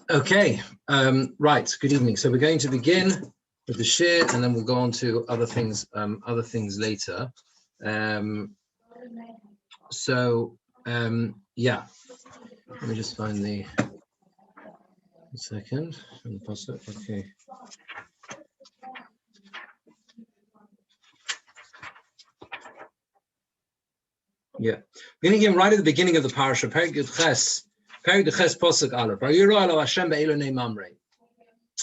Okay, right. Good evening. So we're going to begin with the Shiur, and then we'll go on to other things later. Yeah. Let me just find the second. Okay. Yeah, we're going to get right at the beginning of the parsha. Perek Ches Pasuk Aleph.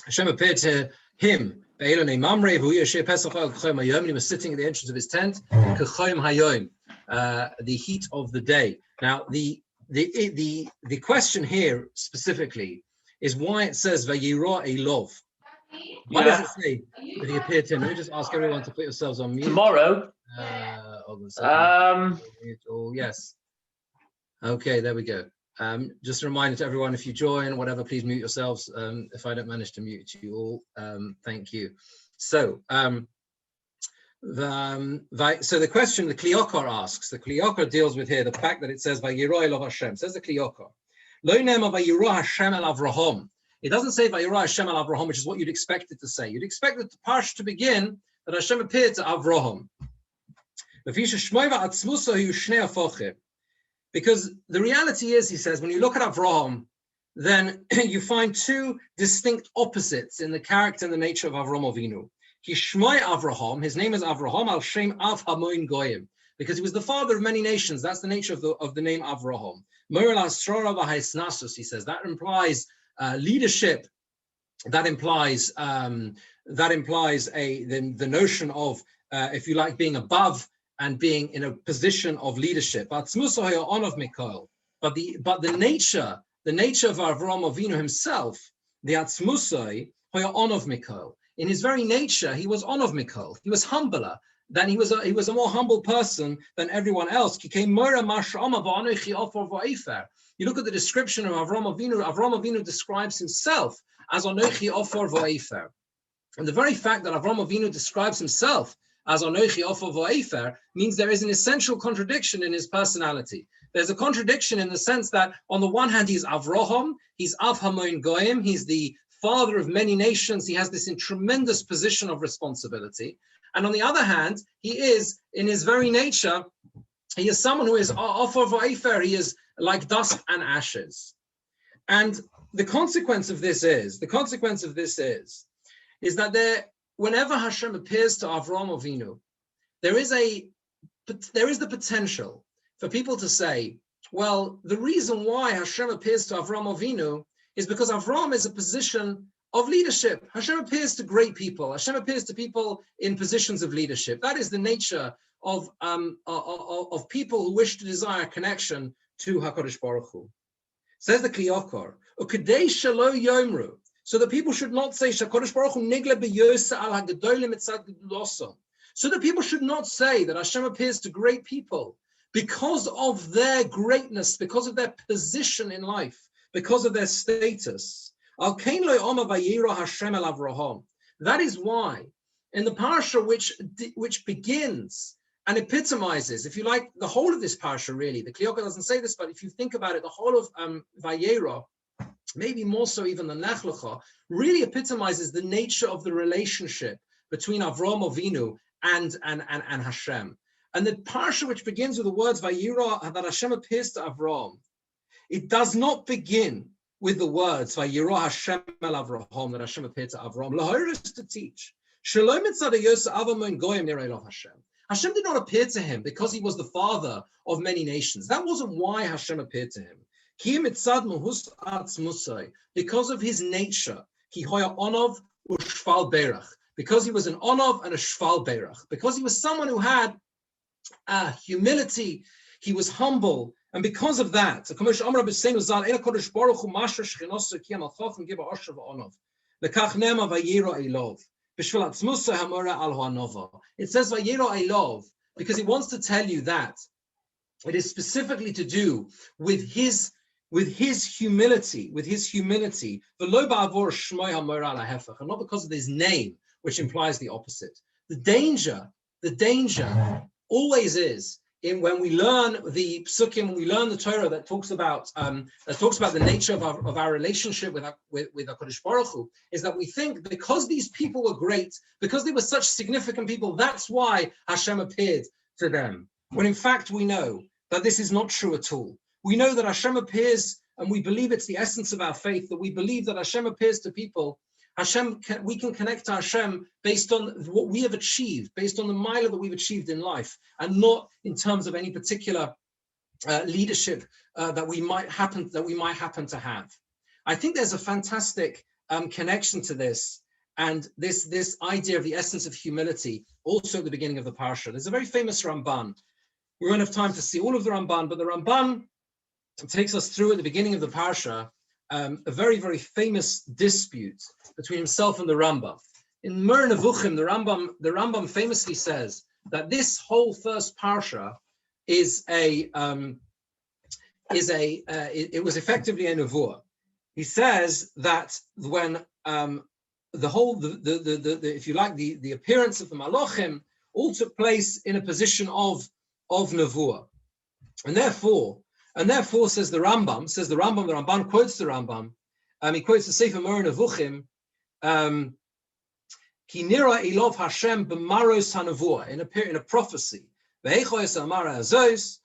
Hashem appeared to him. He was sitting at the entrance of his tent. The heat of the day. Now, the question here specifically is why it says Vayera Elov. Why does it say that he appeared to him? Let me just ask everyone to put yourselves on mute. Tomorrow. Yes. Okay, there we go. Just a reminder to everyone, if you join, whatever, please mute yourselves. If I don't manage to mute you all, thank you. So, the question the Kliokar asks, the Kliokar deals with here the fact that it says Vayera Elov Hashem. Says the Kliokar, Lo nema Vayera Hashem el Avraham. It doesn't say Vayera Hashem el Avraham, which is what you'd expect it to say. You'd expect the parsha to begin that Hashem appeared to Avraham. Because the reality is, he says, when you look at Avraham, then you find two distinct opposites in the character and the nature of Avraham Avinu. Shmoi Avraham, his name is Avraham, al Shem Av Hamoin Goyim, because he was the father of many nations. That's the nature of the name Avraham. He says that implies leadership. That implies the notion of, if you like, being above and being in a position of leadership. But the nature of Avraham Avinu himself, the Atzmusai, of Mikol. In his very nature, he was on of Mikol. He was humbler. Then he was a more humble person than everyone else. You look at the description of Avraham Avinu. Avraham Avinu describes himself as Anochi Ofor Va'efer. And the very fact that Avraham Avinu describes himself as Anochi Ofor Va'efer means there is an essential contradiction in his personality. There's a contradiction in the sense that on the one hand, he's Avraham, he's Av Hamoin Goyim, he's the father of many nations, he has this tremendous position of responsibility. And on the other hand, he is, in his very nature, he is someone who is Ofor Va'efer, he is like dust and ashes. And the consequence of this is that whenever Hashem appears to Avraham Avinu, there is the potential for people to say, well, the reason why Hashem appears to Avraham Avinu is because Avraham is a position of leadership. Hashem appears to great people. Hashem appears to people in positions of leadership. That is the nature of people who wish to desire a connection to HaKadosh Baruch Hu. Says the Kliyokar, Ukadei Shalo Yomru, so that people should not say Shakadosh Baruch Hu nigle beyosa al hagadolim etzad geduloso. So that people should not say that Hashem appears to great people because of their greatness, because of their position in life, because of their status. Al kein lo oma vayera Hashem el Avraham. That is why in the parsha which begins and epitomizes, if you like, the whole of this parsha, really, the Kliyokar doesn't say this, but if you think about it, the whole of Vayera, maybe more so even than Lech Lecha, really epitomizes the nature of the relationship between Avraham Avinu and Hashem. And the parsha which begins with the words Vayera, that Hashem appears to Avraham, it does not begin with the words Vayera Hashem el Avraham, that Hashem appeared to Avraham. Lahor is to teach. Shalom etzadayos avamon goyim nirei lo Hashem. Hashem did not appear to him because he was the father of many nations. That wasn't why Hashem appeared to him. Because of his nature, because he was an onov and a shval berach, because he was someone who had humility, he was humble, and because of that, it says Vayera Elov because it wants to tell you that it is specifically to do with his humility, and not because of his name, which implies the opposite. The danger always is when we learn the psukim, when we learn the Torah that talks about the nature of our relationship with HaKadosh Baruch Hu, is that we think because these people were great, because they were such significant people, that's why Hashem appeared to them. When in fact we know that this is not true at all. We know that Hashem appears, and we believe it's the essence of our faith, that we believe that Hashem appears to people. We can connect to Hashem based on what we have achieved, based on the mila that we've achieved in life, and not in terms of any particular leadership that we might happen to have. I think there's a fantastic connection to this, and this idea of the essence of humility, also at the beginning of the parsha. There's a very famous Ramban. We won't have time to see all of the Ramban, but the Ramban takes us through at the beginning of the parsha a very, very famous dispute between himself and the Rambam. In Mer Nevuchim, the Rambam famously says that this whole first parsha it was effectively a nevuah. He says that when if you like, the appearance of the Malachim all took place in a position of nevuah, and therefore, says the Ramban quotes the Rambam, he quotes the Sefer Mer Nevuchim, Ki nira ilov Hashem b'maros hanevuah, in a prophecy.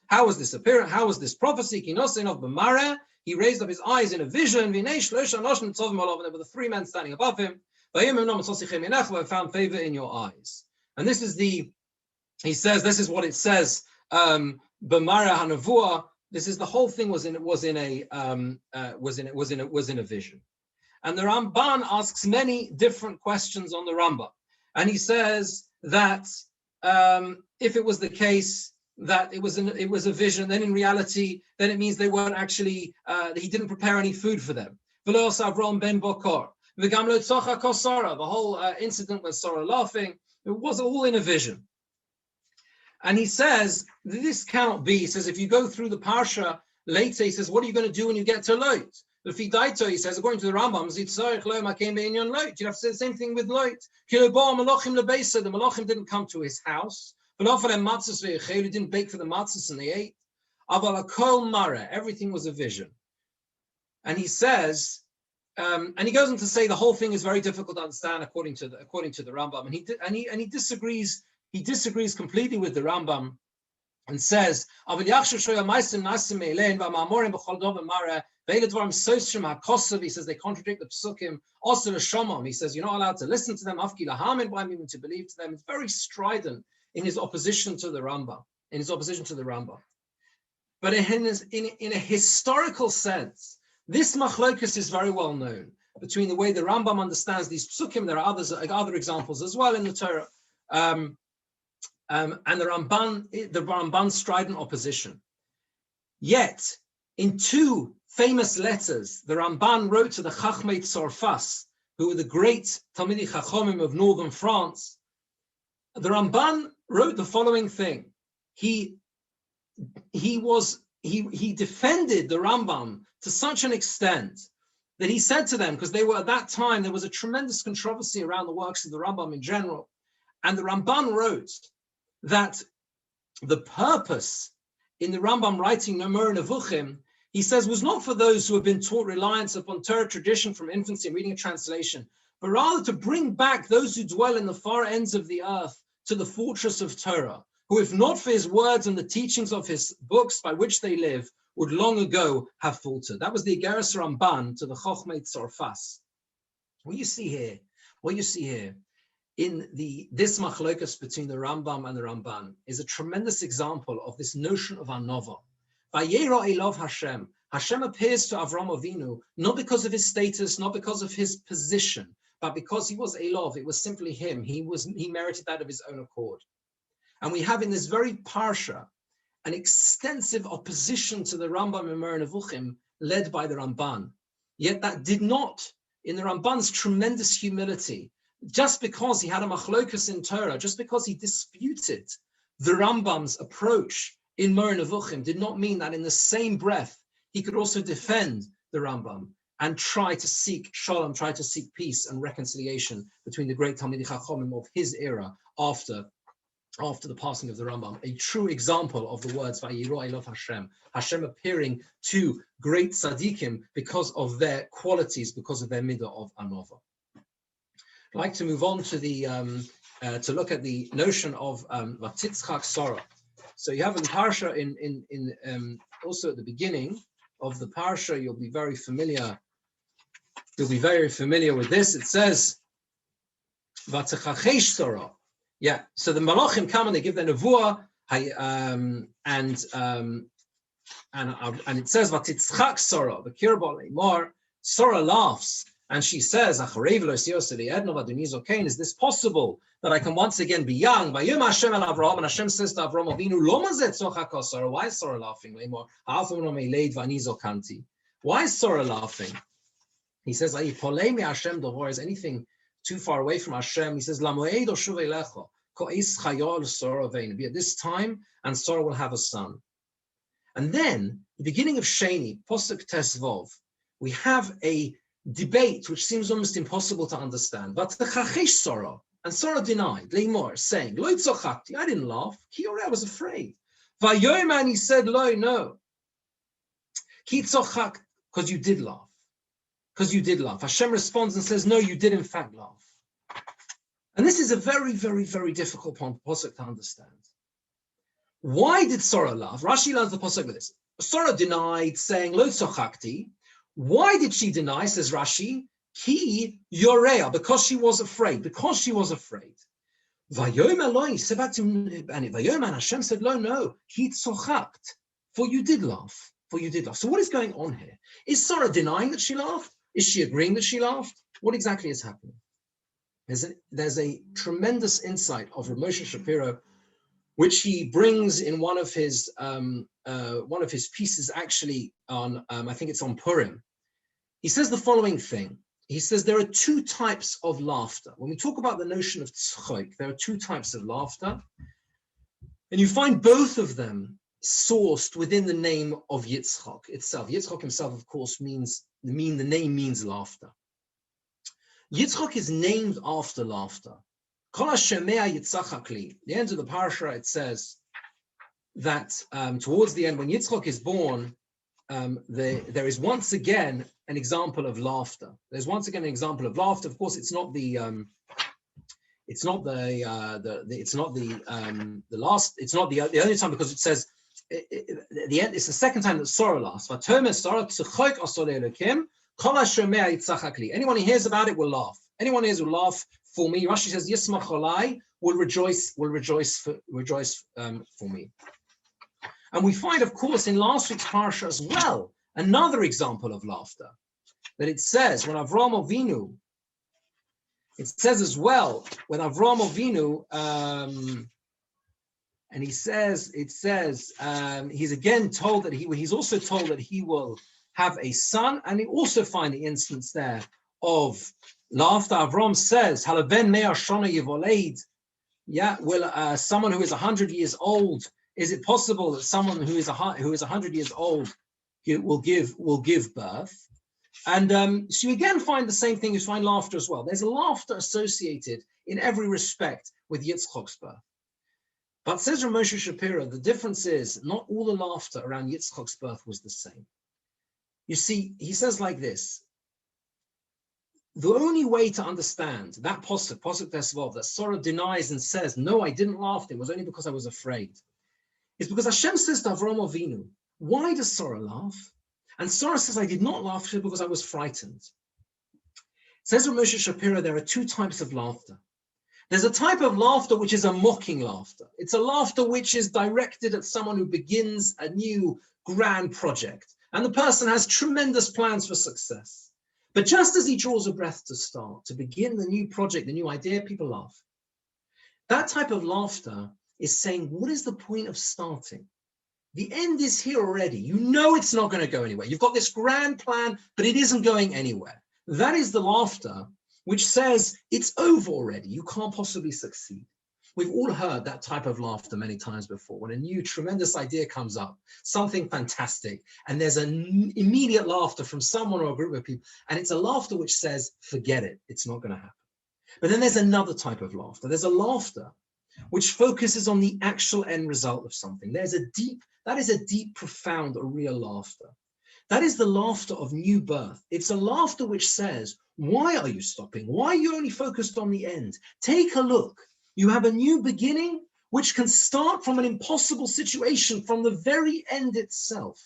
How was this appearance? How was this prophecy? Ki nosenov b'mara, he raised up his eyes in a vision. There were the three men standing above him. I found favor in your eyes. And this is he says, this is what it says. B'mara hanevuah. This is the whole thing was in a vision. And the Ramban asks many different questions on the Rambam. And he says that if it was the case that it was a vision, then in reality, then it means they weren't actually, he didn't prepare any food for them. The whole incident with Sarah laughing, it was all in a vision. And he says, this cannot be. He says, if you go through the Parsha later, he says, what are you going to do when you get to Lot? The Fidaito, he says, according to the Rambam, you'd have to say the same thing with Lot. The Malachim didn't come to his house. He didn't bake for the matzahs and they ate. Everything was a vision. And he says, and he goes on to say the whole thing is very difficult to understand according to the Rambam. And he disagrees. He disagrees completely with the Rambam and says, he says they contradict the psukim. He says you're not allowed to listen to them, even to believe to them. It's very strident in his opposition to the Rambam. But in a historical sense, this machlokus is very well known between the way the Rambam understands these psukim. There are other examples as well in the Torah. And the Ramban's strident opposition. Yet, in two famous letters, the Ramban wrote to the Chachmei Tzorfas, who were the great Talmidei Chachomim of northern France. The Ramban wrote the following thing. He defended the Rambam to such an extent that he said to them, because they were at that time, there was a tremendous controversy around the works of the Rambam in general. And the Ramban wrote that the purpose in the Rambam writing Mer Nevuchim, he says, was not for those who have been taught reliance upon Torah tradition from infancy and reading a translation, but rather to bring back those who dwell in the far ends of the earth to the fortress of Torah, who, if not for his words and the teachings of his books by which they live, would long ago have faltered. That was the Igeres Ramban to the Chochmei Tzorfas. What you see here, in this machlokas between the Rambam and the Ramban is a tremendous example of this notion of anova. Vayera elov Hashem. Hashem appears to Avram Avinu not because of his status, not because of his position, but because he was elov. It was simply him. He merited that of his own accord. And we have in this very parsha an extensive opposition to the Rambam and Mer Nevuchim led by the Ramban. Yet that did not, in the Ramban's tremendous humility, just because he had a machlokus in Torah, just because he disputed the Rambam's approach in Mer Nevuchim, did not mean that in the same breath he could also defend the Rambam and try to seek shalom, try to seek peace and reconciliation between the great Talmidei Chachomim of his era after after the passing of the Rambam, a true example of the words Vayiro I love Hashem, Hashem appearing to great tzaddikim because of their qualities, because of their midah of anova. I'd like to move on to the to look at the notion of Vatitzchak Sarah. So you have in Parsha in also at the beginning of the Parsha, you'll be very familiar. You'll be very familiar with this. It says Vatzachachesh Sarah. Yeah, so the Malachim come and they give their nevuah, and it says Vatitzchak Sarah, the Kirbal Lemar. Sarah laughs and she says, is this possible that I can once again be young? And Hashem says to Avraham Avinu, why is Sarah laughing? Why is Sarah laughing? He says, is anything too far away from Hashem? He says, be at this time, and Sarah will have a son. And then, the beginning of Sheni, Posuk Tesvov, we have a debate which seems almost impossible to understand. But the Chachesh Sarah, and Sarah denied, Leimor, saying, Lo tzachakti, I didn't laugh. Ki I was afraid. Vayoman, he said, Lo, no. Ki tzachak, because you did laugh. Because you did laugh. Hashem responds and says, no, you did in fact laugh. And this is a very, very, very difficult posuk to understand. Why did Sarah laugh? Rashi learns the posuk with this. Sarah denied, saying, Lo tzachakti. Why did she deny, says Rashi? Ki yorea, because she was afraid. Because she was afraid. Vayoman Hashem said, no, ki tzachakt. For you did laugh. For you did laugh. So what is going on here? Is Sarah denying that she laughed? Is she agreeing that she laughed? What exactly is happening? There's a tremendous insight of Rav Moshe Shapiro, which he brings in one of his pieces, actually on I think it's on Purim. He says the following thing. He says there are two types of laughter. When we talk about the notion of tzchok, there are two types of laughter, and you find both of them sourced within the name of Yitzchak itself. Yitzchak himself, of course, the name means laughter. Yitzchak is named after laughter. The end of the Parsha, it says that towards the end, when Yitzchak is born, there is once again an example of laughter. There's once again an example of laughter. Of course, it's not the only time, because it says the end. It's the second time that Sarah laughs. Anyone who hears about it will laugh. Anyone who hears will laugh for me. Rashi says, Yismach Olai, will rejoice for me. And we find, of course, in last week's Parsha as well, another example of laughter. That it says, when Avraham Avinu, it says as well, when Avraham Avinu, and it says, he's again told that he's also told that he will have a son, and we also find the instance there of laughter. Avram says, "Halaben me'ar shana yivoleid." Yeah, will someone who is 100 years old? Is it possible that someone who is 100 years old will give birth? And so you again find the same thing. You find laughter as well. There's a laughter associated in every respect with Yitzchak's birth. But says Rav Moshe Shapiro, the difference is not all the laughter around Yitzchak's birth was the same. You see, he says like this: the only way to understand that posuk Tesvav, that Sarah denies and says, "No, I didn't laugh. It was only because I was afraid," is because Hashem says to Avraham Avinu, "Why does Sarah laugh?" And Sarah says, "I did not laugh because I was frightened." Says Rav Moshe Shapiro, there are two types of laughter. There's a type of laughter which is a mocking laughter. It's a laughter which is directed at someone who begins a new grand project. And the person has tremendous plans for success. But just as he draws a breath to start, to begin the new project, the new idea, people laugh. That type of laughter is saying, what is the point of starting? The end is here already. You know it's not going to go anywhere. You've got this grand plan, but it isn't going anywhere. That is the laughter which says it's over already. You can't possibly succeed. We've all heard that type of laughter many times before. When a new tremendous idea comes up, something fantastic, and there's an immediate laughter from someone or a group of people, and it's a laughter which says, forget it, it's not going to happen. But then there's another type of laughter. There's a laughter which focuses on the actual end result of something. That is a deep, profound, or real laughter. That is the laughter of new birth. It's a laughter which says, why are you stopping? Why are you only focused on the end? Take a look. You have a new beginning which can start from an impossible situation, from the very end itself.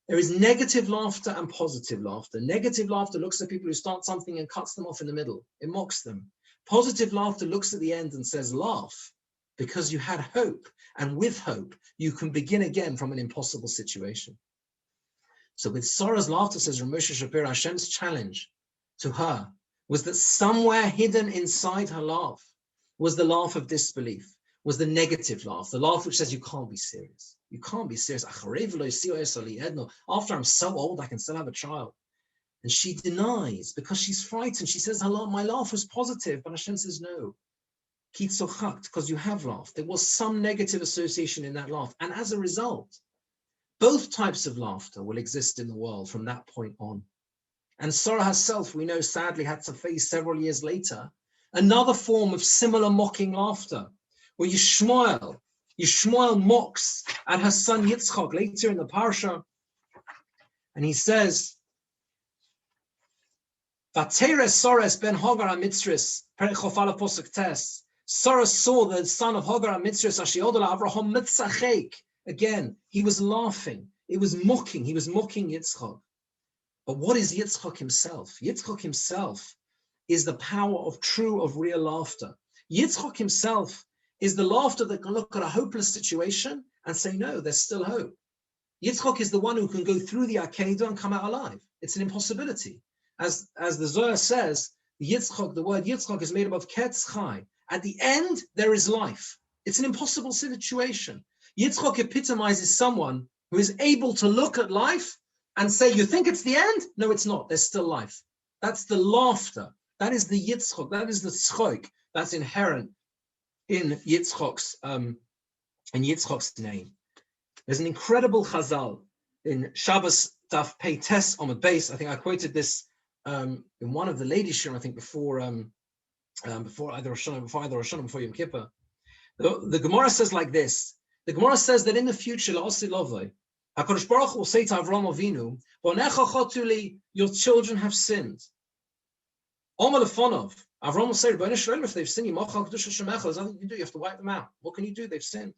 There is negative laughter and positive laughter. Negative laughter looks at people who start something and cuts them off in the middle. It mocks them. Positive laughter looks at the end and says, laugh, because you had hope. And with hope, you can begin again from an impossible situation. So with Sarah's laughter, says Rav Moshe Shapiro, Hashem's challenge to her was that somewhere hidden inside her laugh was the laugh of disbelief, was the negative laugh, the laugh which says you can't be serious. You can't be serious. After I'm so old, I can still have a child. And she denies because she's frightened. She says, my laugh was positive, but Hashem says no. Because you have laughed. There was some negative association in that laugh. And as a result, both types of laughter will exist in the world from that point on. And Sarah herself, we know, sadly had to face several years later another form of similar mocking laughter, where Yishmael mocks at her son Yitzchak later in the Parsha. And he says, Vateres Sores ben Hagar HaMitzris, Perek Chofala Posuk Tes. Sarah saw the son of Hagar HaMitzris, Ashiodala Avraham Mitzachek. Again, he was laughing. It was mocking. He was mocking Yitzchak. But what is Yitzchak himself? Yitzchak himself is the power of real laughter. Yitzchak himself is the laughter that can look at a hopeless situation and say, no, there's still hope. Yitzchak is the one who can go through the Akedah and come out alive. It's an impossibility. As the Zohar says, the word Yitzchak is made up of Ketz Chai. At the end, there is life. It's an impossible situation. Yitzchak epitomizes someone who is able to look at life and say, you think it's the end? No, it's not. There's still life. That's the laughter. That is the Yitzchak. That is the tzchok that's inherent in Yitzchak's name. There's an incredible chazal in Shabbos Daf Pei Tes on the base. I think I quoted this in one of the ladies' shiur, I think before either Rosh Hashanah, before Yom Kippur. The Gemara says like this. The Gemara says that in the future, HaKadosh Baruch Hu will say to Avraham Avinu, "Bonecha chotuli, your children have sinned." Omer lefonov, Avraham will say, if they've sinned, there's nothing you can do. You have to wipe them out. What can you do? They've sinned.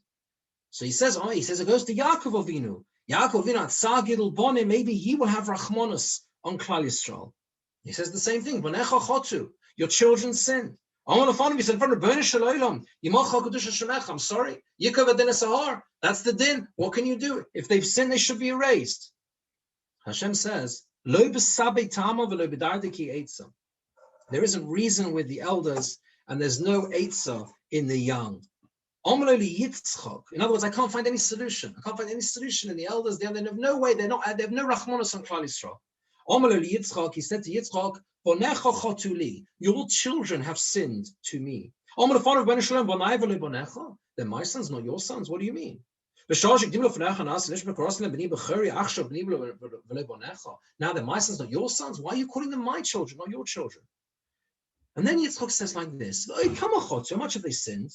So he says it goes to Yaakov Avinu. Yaakov Avinu at Sagidul Bone, maybe he will have Rachmanus on Klal Yisrael. He says the same thing. Bonecha chotu, your children sinned. Omer lefonov, he said, I'm sorry. That's the din. What can you do? If they've sinned, they should be erased. Hashem says, there isn't reason with the elders, and there's no eitzah in the young. In other words, I can't find any solution. I can't find any solution in the elders. They have no way. They have no rachmanos on Klal Yisrael. He said to Yitzchak, your children have sinned to me. They're my sons, not your sons. What do you mean? Now they're my sons, not your sons. Why are you calling them my children, not your children? And then Yitzchak says like this, how much have they sinned?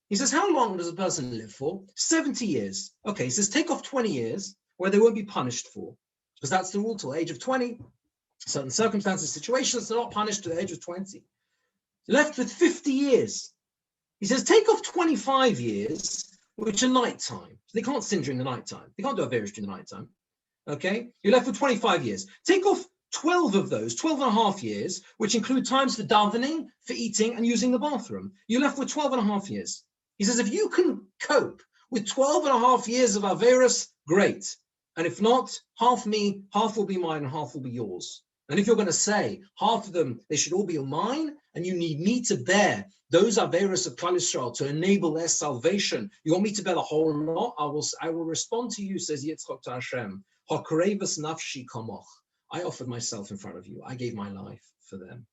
He says, how long does a person live for? 70 years. Okay, he says, take off 20 years where they won't be punished for. Because that's the rule till the age of 20. Certain circumstances, situations, they're not punished to the age of 20. Left with 50 years. He says, take off 25 years, which are nighttime. So they can't sin during the nighttime. They can't do Averis during the nighttime. Okay? You're left with 25 years. Take off 12 of those, 12 and a half years, which include times for davening, for eating, and using the bathroom. You're left with 12 and a half years. He says, if you can cope with 12 and a half years of Averis, great. And if not, half me, half will be mine, and half will be yours. And if you're going to say half of them, they should all be mine, and you need me to bear those Averis of Klal Yisrael to enable their salvation, you want me to bear the whole lot? I will respond to you, says Yitzchak to Hashem. Hakarevas nafshi kamoch. I offered myself in front of you. I gave my life for them.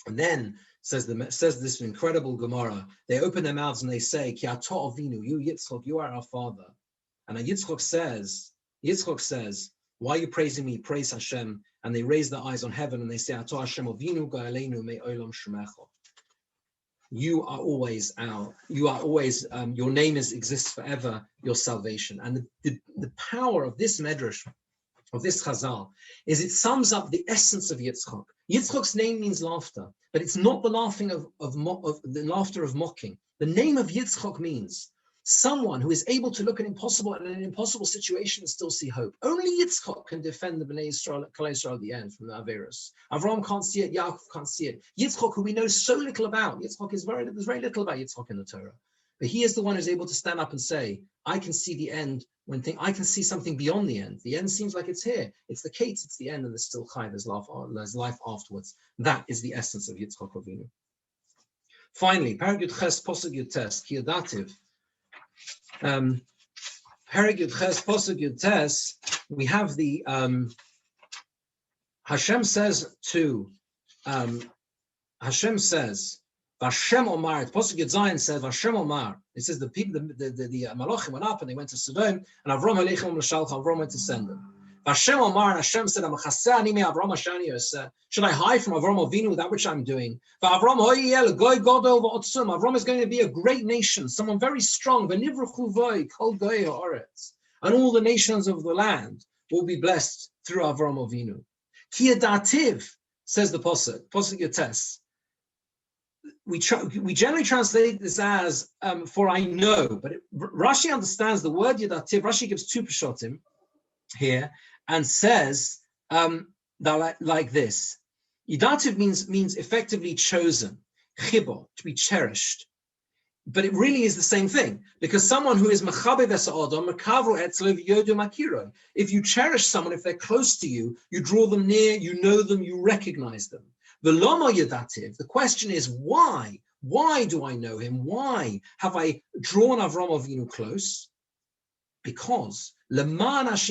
And then says this incredible Gemara. They open their mouths and they say, Ki ato avinu, you Yitzchak, you are our father. And Yitzchak says, why are you praising me? Praise Hashem. And they raise their eyes on heaven and they say, Ato Hashem avinu ga'aleinu me'olam shemecha. you are always your name exists forever, your salvation. And the power of this medrash, of this chazal, is it sums up the essence of Yitzchok. Yitzchok's name means laughter, but it's not the laughing of the laughter of mocking. The name of Yitzchok means someone who is able to look at an impossible situation and still see hope. Only Yitzchok can defend the Bnei Yisrael, Klal Yisrael at the end from the Averos. Avram can't see it, Yaakov can't see it. Yitzchok, who we know so little about, there's very little about Yitzchok in the Torah. But he is the one who's able to stand up and say, I can see the end I can see something beyond the end. The end seems like it's here. It's the Kates, it's the end, and there's still Chai, there's life afterwards. That is the essence of Yitzchok Avinu. Finally, Perek Yud Ches Posuk Yud Tes, Ki Yadativ. Perek Yud Ches Posuk Yud Tes, we have the Hashem says Vashem Omar, Posuk Yud Zayin says Vashem Omar. It says the people, the Malachim went up and they went to Sodom, and Avram Aleichem L'Shalcha, Avram went to send them. Vashem Omar, and Hashem said, should I hide from Avram Avinu that which I'm doing? Avram is going to be a great nation, someone very strong. And all the nations of the land will be blessed through Avram Avinu. Ki Yadativ, says the Posuk Yotes. We generally translate this as for I know, but Rashi understands the word Yadativ. Rashi gives two Peshotim here and says that like this. Yadativ means effectively chosen, chibo, to be cherished. But it really is the same thing, because someone who is mechabev esa'odom, mekavro etzlo v'yodu makiro. If you cherish someone, if they're close to you, you draw them near, you know them, you recognize them. V'lomo yadativ, the question is why? Why do I know him? Why have I drawn Avram Avinu close? Because because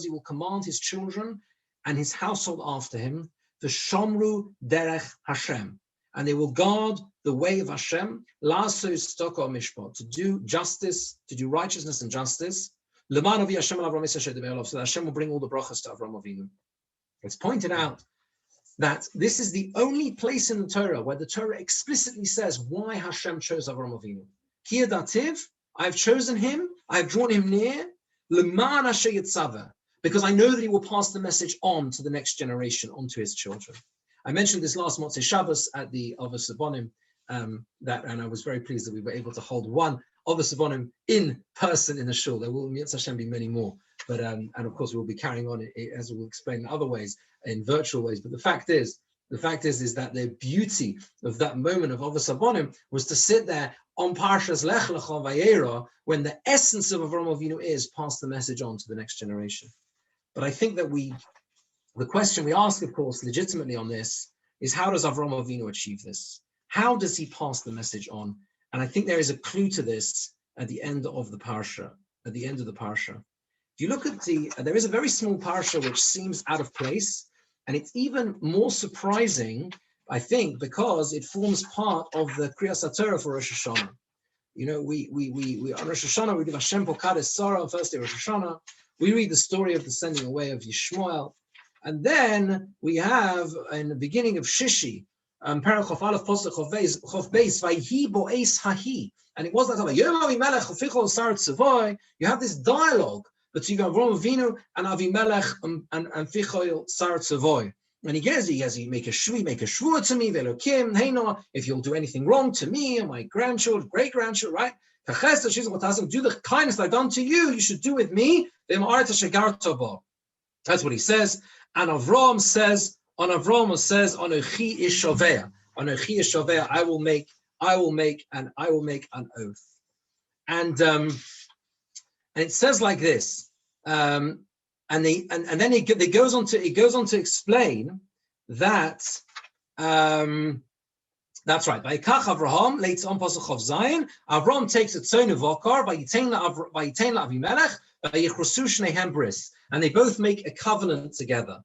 he will command his children and his household after him, the Shomru Derech Hashem, and they will guard the way of Hashem, to do justice, to do righteousness and justice, so that Hashem will bring all the brachas to Avram Avinu. It's pointed out that this is the only place in the Torah where the Torah explicitly says why Hashem chose Avram Avinu. Ki Yadativ, I've chosen him, I've drawn him near, because I know that he will pass the message on to the next generation, on to his children. I mentioned this last Motzei Shabbos at the Avos Sabonim, and I was very pleased that we were able to hold one Avos Sabonim in person in the shul. There will, Yetz Hashem, be many more, but and of course we will be carrying on, as we'll explain in other ways, in virtual ways. But the fact is that the beauty of that moment of Avos Sabonim was to sit there on Parshas Lech Lecha Vayera, when the essence of Avram Avinu is pass the message on to the next generation. But I think that the question we ask, of course, legitimately on this is, how does Avram Avinu achieve this? How does he pass the message on? And I think there is a clue to this at the end of the Parsha. At the end of the Parsha, if you look at there is a very small Parsha which seems out of place, and it's even more surprising, I think, because it forms part of the Kriyas HaTorah for Rosh Hashanah. You know, we on Rosh Hashanah we do Hashem Pokades Sarah on first day Rosh Hashanah. We read the story of the sending away of Yishmael, and then we have in the beginning of Shishi, Perek Chof Aleph Posuk Chof Beis Vayhi Bo'es Hahi, and it was like Yom Avimelech Chafichol Sar Tzavoi. You have this dialogue between Avram Avinu and Avimelech and Fichol Sar Tzavoi. And he make a shvua to me, Velokim, Heino, if you'll do anything wrong to me and my grandchildren, great grandchildren, right? Do the kindness I've done to you, you should do with me. That's what he says. And Avram says, Anochi Ishovea. Anochi Ishovea, I will make an oath. And it says like this. And then it goes on to explain that that's right. Vayikach Avraham later on Pasuk Chav Zayin. Avram takes a tzon of Vokar Vayitein Avimelech Vayichrosu Shnehem Bris, and they both make a covenant together.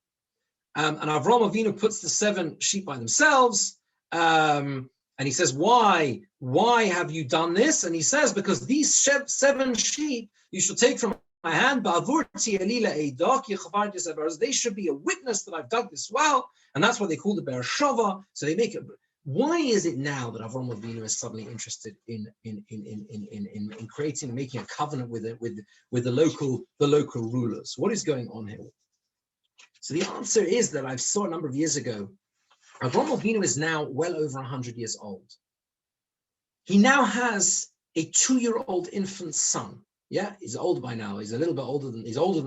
And Avram Avinu puts the 7 sheep by themselves, and he says, "Why have you done this?" And he says, "Because these 7 sheep you shall take from my hand, they should be a witness that I've dug this well," and that's why they call it Be'er Shava. So they make Why is it now that Avraham Avinu is suddenly interested in creating and making a covenant with the local rulers? What is going on here? So the answer is that I saw a number of years ago. Avraham Avinu is now well over 100 years old. He now has a 2-year-old infant son. Yeah, he's old by now. He's a little bit older than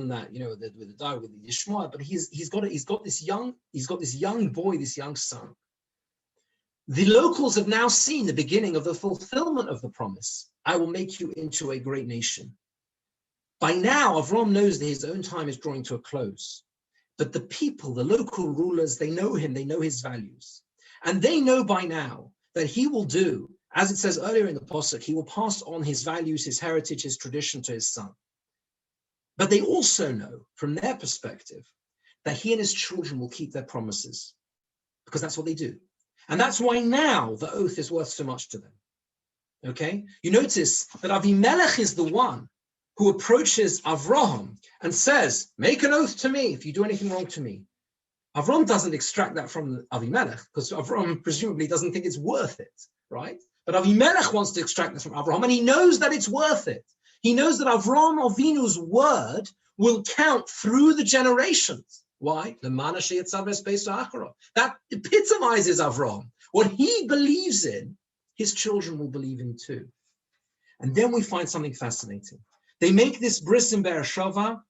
that. With the Yishmael, but he's got this young boy, this young son. The locals have now seen the beginning of the fulfillment of the promise. I will make you into a great nation. By now, Avram knows that his own time is drawing to a close. But the people, the local rulers, they know him, they know his values. And they know by now that he will do, as it says earlier in the Pasuk, he will pass on his values, his heritage, his tradition to his son. But they also know, from their perspective, that he and his children will keep their promises, because that's what they do. And that's why now the oath is worth so much to them. Okay? You notice that Avimelech is the one who approaches Avraham and says, make an oath to me if you do anything wrong to me. Avraham doesn't extract that from Avimelech, because Avraham presumably doesn't think it's worth it, right? But Avimelech wants to extract this from Avraham, and he knows that it's worth it. He knows that Avraham Avinu's word will count through the generations. Why? That epitomizes Avraham. What he believes in, his children will believe in too. And then we find something fascinating. They make this bris in Beersheva,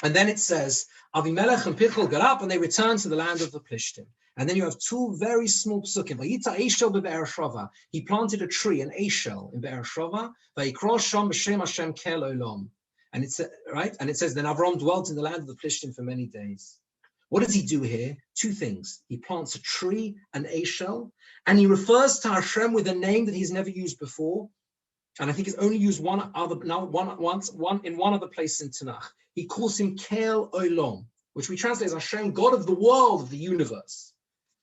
and then it says, Avimelech and Pichol got up and they return to the land of the Plishtim. And then you have two very small psukim. Vayita Eishel beBeersheva. He planted a tree, an Eishel in Beersheva. Vayikra Sham b'Shem Hashem Kel Olam. And it's right. And it says, then Avram dwelt in the land of the Plishtim for many days. What does he do here? Two things. He plants a tree, an Eishel, and he refers to Hashem with a name that he's never used before. And I think it's only used one other place in Tanakh. He calls him Kel Olam, which we translate as Hashem, God of the world, of the universe.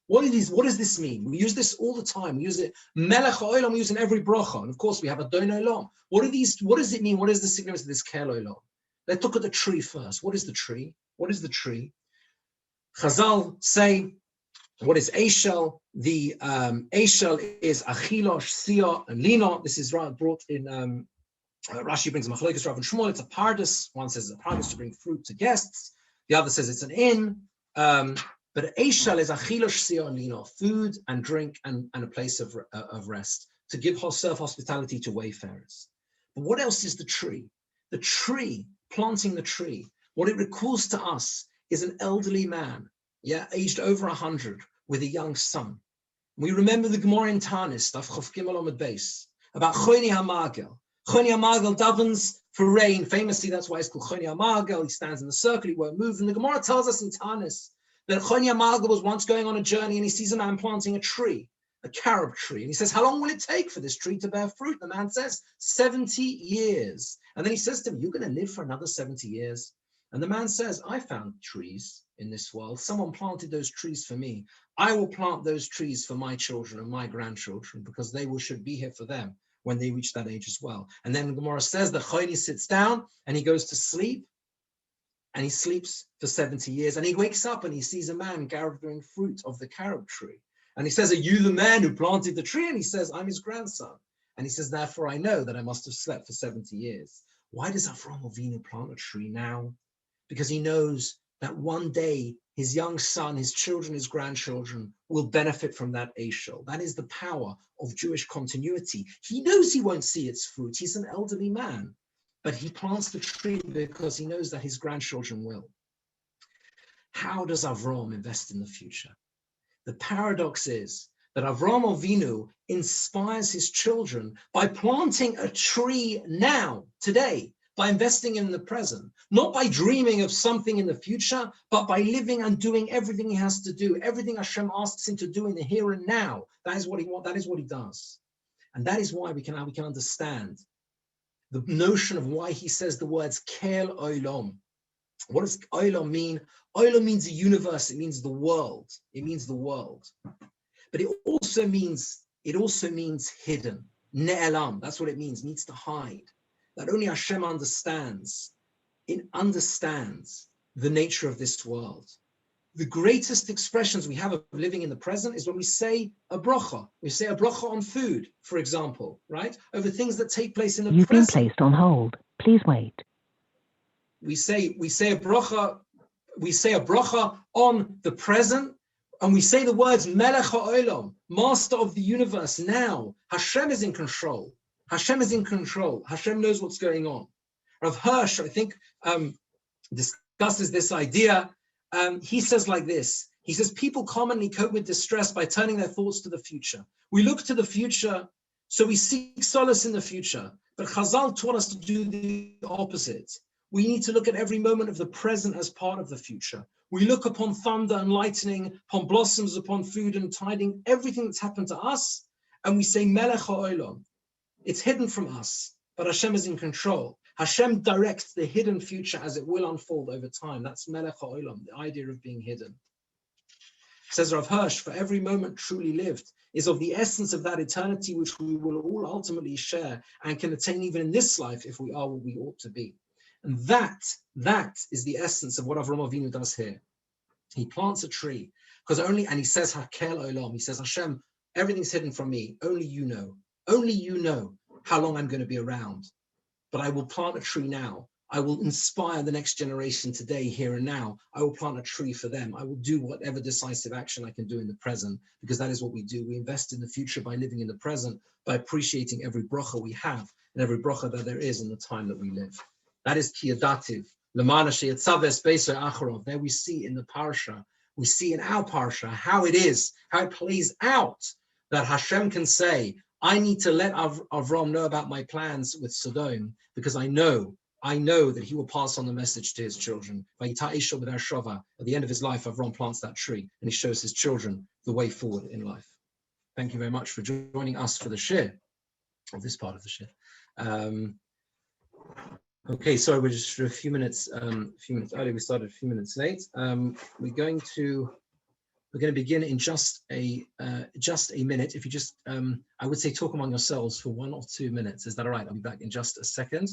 What does this mean? We use this all the time. We use it, Melech Olam, we use it in every bracha. And of course, we have Adon Olam. What does it mean? What is the significance of this Kel Olam? Let's look at the tree first. What is the tree? What is the tree? Chazal say, what is Eishel? The Eishel is Achilosh, Sia, and Lina. This is brought in, Rashi brings a Machlokes Rav and Shmuel. It's a pardes. One says it's a pardes to bring fruit to guests. The other says it's an inn. But Eishel is Achilosh, Sia, and Lina, food and drink and a place of rest, to give serve hospitality to wayfarers. But what else is the tree? The tree, planting the tree, what it recalls to us is an elderly man, aged over 100, with a young son. We remember the Gemara in Tanis, Daf Chof Gimel Amud Beis, about Choni HaMagel. Choni HaMagel davens for rain. Famously, that's why it's called Choni HaMagel. He stands in a circle, he won't move. And the Gemara tells us in Tanis that Choni HaMagel was once going on a journey and he sees a man planting a tree, a carob tree. And he says, how long will it take for this tree to bear fruit? The man says, 70 years. And then he says to him, you're going to live for another 70 years. And the man says, I found trees in this world. Someone planted those trees for me. I will plant those trees for my children and my grandchildren, because they should be here for them when they reach that age as well. And then the Gemara says that Choni sits down and he goes to sleep, and he sleeps for 70 years. And he wakes up and he sees a man gathering fruit of the carob tree. And he says, are you the man who planted the tree? And he says, I'm his grandson. And he says, therefore I know that I must have slept for 70 years. Why does Avraham Avinu plant a tree now? Because he knows that one day his young son, his children, his grandchildren will benefit from that Eishel. That is the power of Jewish continuity. He knows he won't see its fruit. He's an elderly man, but he plants the tree because he knows that his grandchildren will. How does Avraham invest in the future? The paradox is that Avraham Avinu inspires his children by planting a tree now, today, by investing in the present, not by dreaming of something in the future, but by living and doing everything he has to do, everything Hashem asks him to do in the here and now. That is what he wants. That is what he does. And that is why we can understand the notion of why he says the words Kel Olam. What does Olam mean? Olam means the universe. It means the world. It means the world. But it also means hidden. Ne'elam. That's what it means to hide. That only Hashem understands. It understands the nature of this world. the greatest expressions we have of living in the present is when we say a bracha. We say a bracha on food, for example, right? Over things that take place in the You've present. been placed on hold. Please wait. We say a bracha on the present, and we say the words Melech HaOlam, Master of the universe. Now Hashem is in control. Hashem is in control. Hashem knows what's going on. Rav Hirsch, I think, discusses this idea. He says like this. He says people commonly cope with distress by turning their thoughts to the future. We look to the future, so we seek solace in the future. But Chazal taught us to do the opposite. We need to look at every moment of the present as part of the future. We look upon thunder and lightning, upon blossoms, upon food and tiding, everything that's happened to us, and we say Melech HaOlam. It's hidden from us, but Hashem is in control. Hashem directs the hidden future as it will unfold over time. That's Melech HaOlam, the idea of being hidden. Says Rav Hirsch, for every moment truly lived is of the essence of that eternity which we will all ultimately share and can attain even in this life if we are what we ought to be. And that is the essence of what Avraham Avinu does here. He plants a tree because and he says Hakel Olam. He says, Hashem, everything's hidden from me. Only you know how long I'm going to be around. But I will plant a tree now. I will inspire the next generation today, here and now. I will plant a tree for them. I will do whatever decisive action I can do in the present, because that is what we do. We invest in the future by living in the present, by appreciating every bracha we have and every bracha that there is in the time that we live. That is Kiyadativ. There we see in the Parsha, we see in our Parsha how it is, how it plays out, that Hashem can say, I need to let Avram know about my plans with Sodom, because I know that he will pass on the message to his children. At the end of his life, Avram plants that tree and he shows his children the way forward in life. Thank you very much for joining us for the Shiur, of this part of the Shiur. Okay, sorry, we're just a few minutes early. We started a few minutes late. We're going to begin in just a minute. If you just, I would say, talk among yourselves for 1 or 2 minutes. Is that all right? I'll be back in just a second.